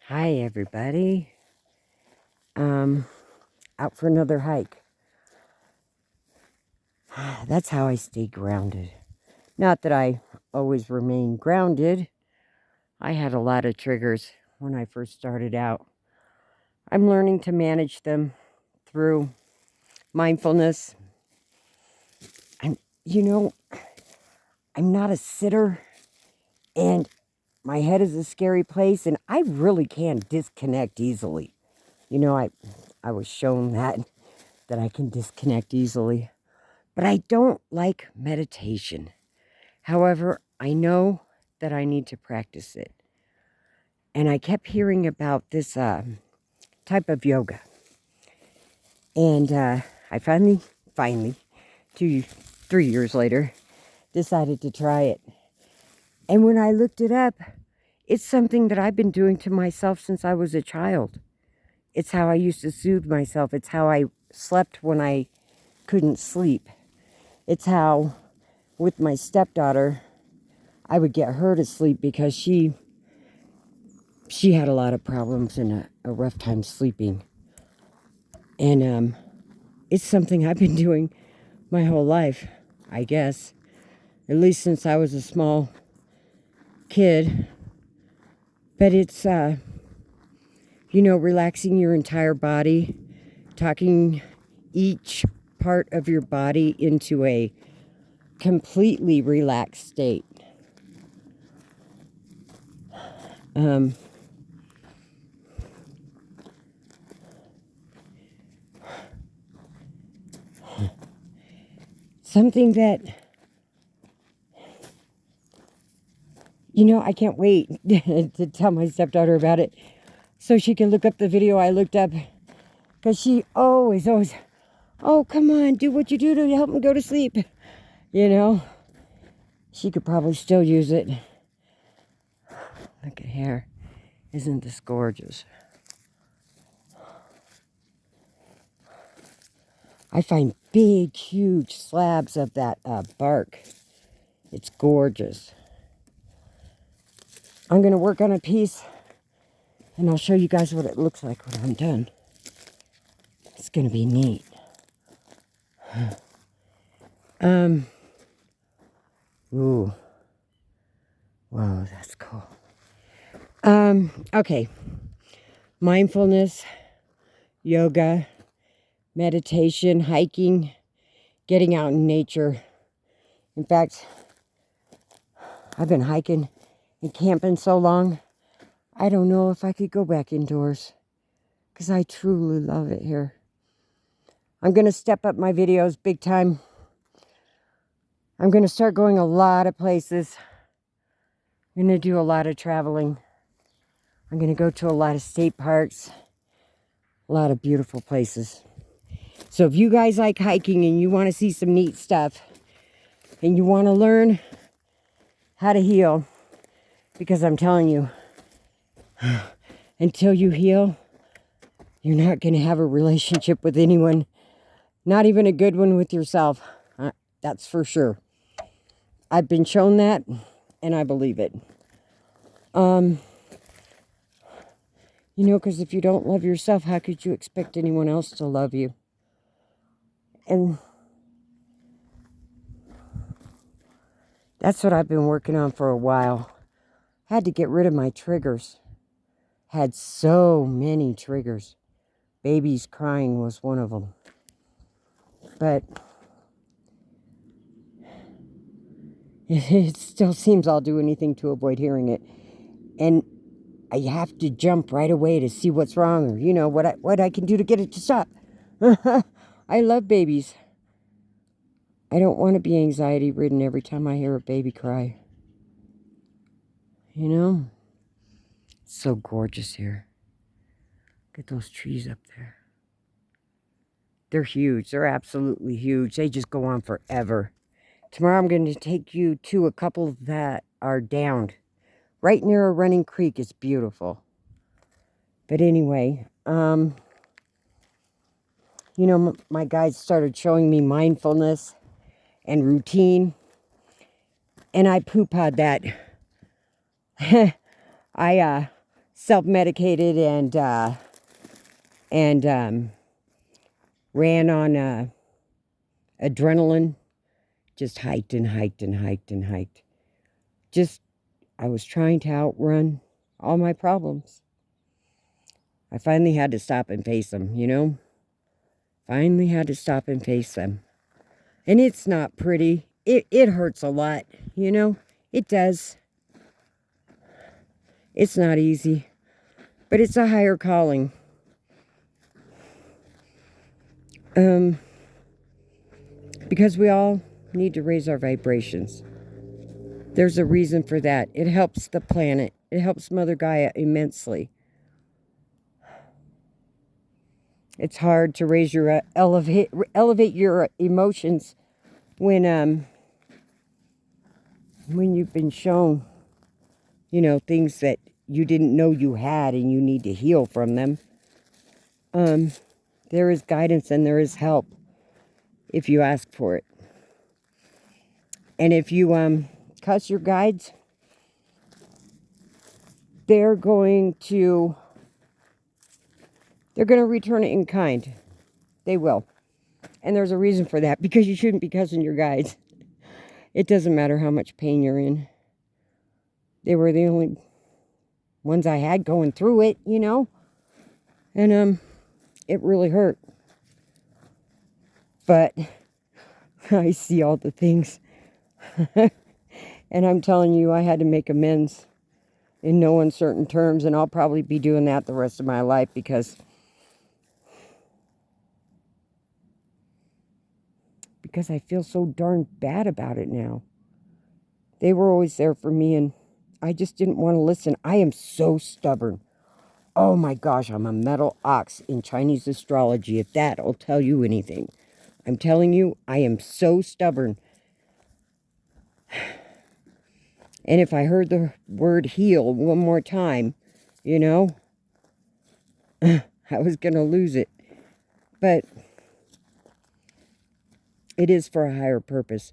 Hi, everybody. Out for another hike. That's how I stay grounded. Not that I always remain grounded. I had a lot of triggers when I first started out. I'm learning to manage them through mindfulness. I'm, you know, I'm not a sitter, and my head is a scary place, and I really can disconnect easily. I was shown that I can disconnect easily. But I don't like meditation. However, I know that I need to practice it. And I kept hearing about this type of yoga. And I finally, 3 years later, decided to try it. And when I looked it up, it's something that I've been doing to myself since I was a child. It's how I used to soothe myself. It's how I slept when I couldn't sleep. It's how, with my stepdaughter, I would get her to sleep because she had a lot of problems and a rough time sleeping. And it's something I've been doing my whole life, I guess. At least since I was a small kid. But it's, relaxing your entire body, talking each part of your body into a completely relaxed state. Something that, I can't wait to tell my stepdaughter about it so she can look up the video I looked up. Because she always, oh, come on, do what you do to help me go to sleep. She could probably still use it. Look at here. Isn't this gorgeous? I find big, huge slabs of that bark. It's gorgeous. I'm going to work on a piece, and I'll show you guys what it looks like when I'm done. It's going to be neat. Ooh. Wow, that's cool. Okay. Mindfulness, yoga, meditation, hiking, getting out in nature. In fact, I've been hiking and camping so long, I don't know if I could go back indoors because I truly love it here. I'm going to step up my videos big time. I'm going to start going a lot of places. I'm going to do a lot of traveling. I'm going to go to a lot of state parks, a lot of beautiful places. So if you guys like hiking and you want to see some neat stuff and you want to learn how to heal, because I'm telling you, until you heal, you're not going to have a relationship with anyone, not even a good one with yourself. That's for sure. I've been shown that, and I believe it. Because if you don't love yourself, how could you expect anyone else to love you? And that's what I've been working on for a while. Had to get rid of my triggers. Had so many triggers. Babies crying was one of them. But it still seems I'll do anything to avoid hearing it. And I have to jump right away to see what's wrong, or what I can do to get it to stop. I love babies. I don't want to be anxiety ridden every time I hear a baby cry. It's so gorgeous here. Look at those trees up there. They're huge. They're absolutely huge. They just go on forever. Tomorrow I'm going to take you to a couple that are downed. Right near a running creek. It's beautiful. But anyway, my guides started showing me mindfulness and routine. And I poo-pawed that. I self-medicated and ran on adrenaline, just hiked and hiked and hiked and hiked. I was trying to outrun all my problems. I finally had to stop and face them, you know? Finally had to stop and face them. And it's not pretty. It hurts a lot, you know? It does. It's not easy. But it's a higher calling. Because we all need to raise our vibrations. There's a reason for that. It helps the planet. It helps Mother Gaia immensely. It's hard to raise your elevate your emotions when you've been shown, you know, things that you didn't know you had and you need to heal from them. There is guidance and there is help if you ask for it. And if you cuss your guides, they're going to return it in kind. They will. And there's a reason for that, because you shouldn't be cussing your guides. It doesn't matter how much pain you're in. They were the only ones I had going through it, you know. And it really hurt. But I see all the things. And I'm telling you, I had to make amends in no uncertain terms, and I'll probably be doing that the rest of my life, because I feel so darn bad about it now. They were always there for me, and I just didn't want to listen. I am so stubborn. Oh my gosh, I'm a metal ox in Chinese astrology, if that'll tell you anything. I'm telling you, I am so stubborn. And if I heard the word heal one more time, you know, I was going to lose it. But it is for a higher purpose.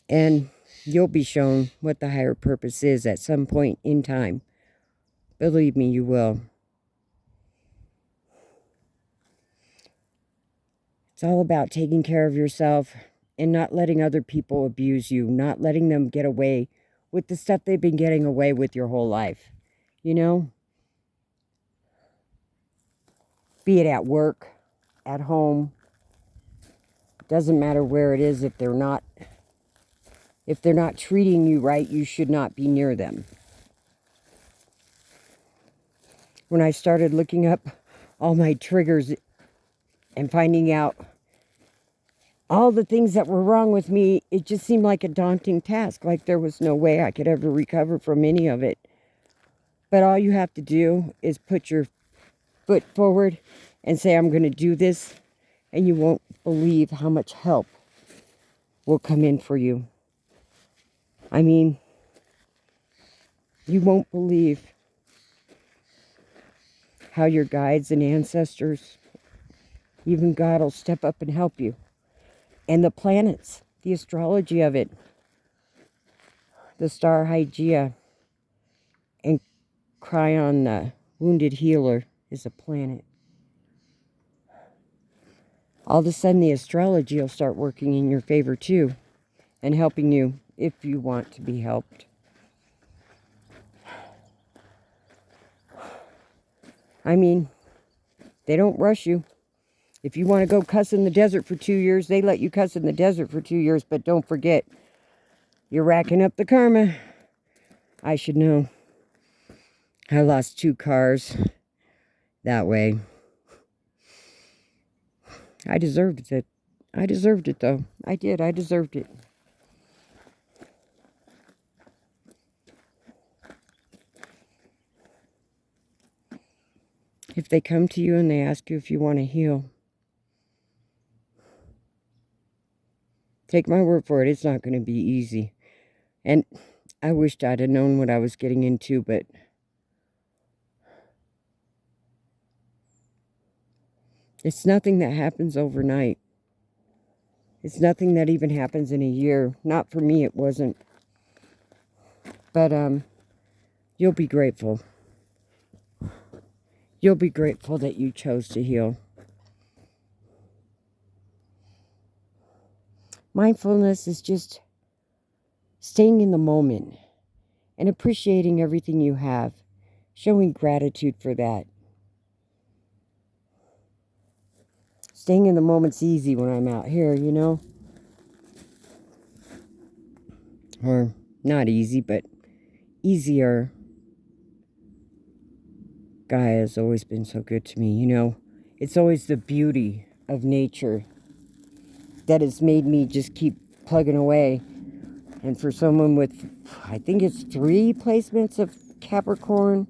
And you'll be shown what the higher purpose is at some point in time. Believe me, you will. It's all about taking care of yourself and not letting other people abuse you, not letting them get away with the stuff they've been getting away with your whole life. You know? Be it at work, at home. Doesn't matter where it is. If they're not treating you right, you should not be near them. When I started looking up all my triggers and finding out all the things that were wrong with me, it just seemed like a daunting task. Like there was no way I could ever recover from any of it. But all you have to do is put your foot forward and say, I'm going to do this. And you won't believe how much help will come in for you. I mean, you won't believe how your guides and ancestors, even God, will step up and help you. And the planets, the astrology of it, the star Hygeia and Cryon, the wounded healer, is a planet. All of a sudden, the astrology will start working in your favor too, and helping you if you want to be helped. I mean, they don't rush you. If you want to go cuss in the desert for 2 years, they let you cuss in the desert for 2 years, but don't forget, you're racking up the karma. I should know. I lost 2 cars that way. I deserved it. I deserved it, though. I did. I deserved it. If they come to you and they ask you if you want to heal, take my word for it, it's not going to be easy. And I wished I'd have known what I was getting into, but it's nothing that happens overnight. It's nothing that even happens in a year. Not for me, it wasn't. But you'll be grateful. You'll be grateful that you chose to heal. Mindfulness is just staying in the moment and appreciating everything you have, showing gratitude for that. Staying in the moment's easy when I'm out here, you know? Or not easy, but easier. Gaia has always been so good to me, you know? It's always the beauty of nature that has made me just keep plugging away. And for someone with, I think it's 3 placements of Capricorn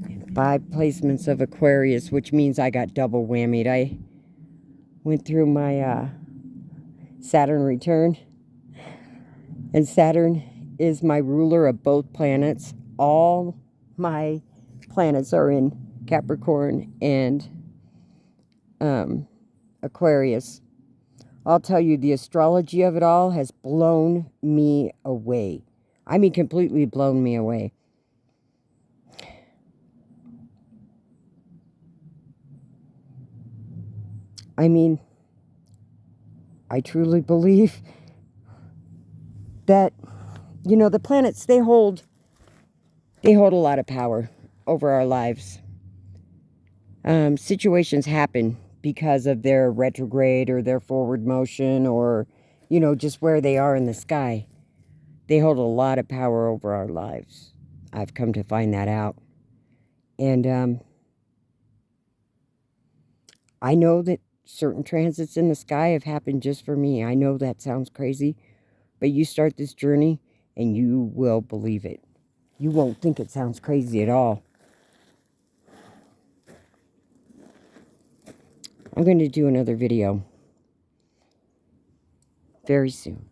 and 5 placements of Aquarius, which means I got double whammied. I went through my Saturn return, and Saturn is my ruler of both planets. All my planets are in Capricorn and Aquarius. I'll tell you, the astrology of it all has blown me away. I mean, completely blown me away. I mean, I truly believe that, you know, the planets, they hold a lot of power over our lives. Situations happen because of their retrograde or their forward motion, or, you know, just where they are in the sky. They hold a lot of power over our lives. I've come to find that out. And I know that certain transits in the sky have happened just for me. I know that sounds crazy, but you start this journey and you will believe it. You won't think it sounds crazy at all. I'm going to do another video very soon.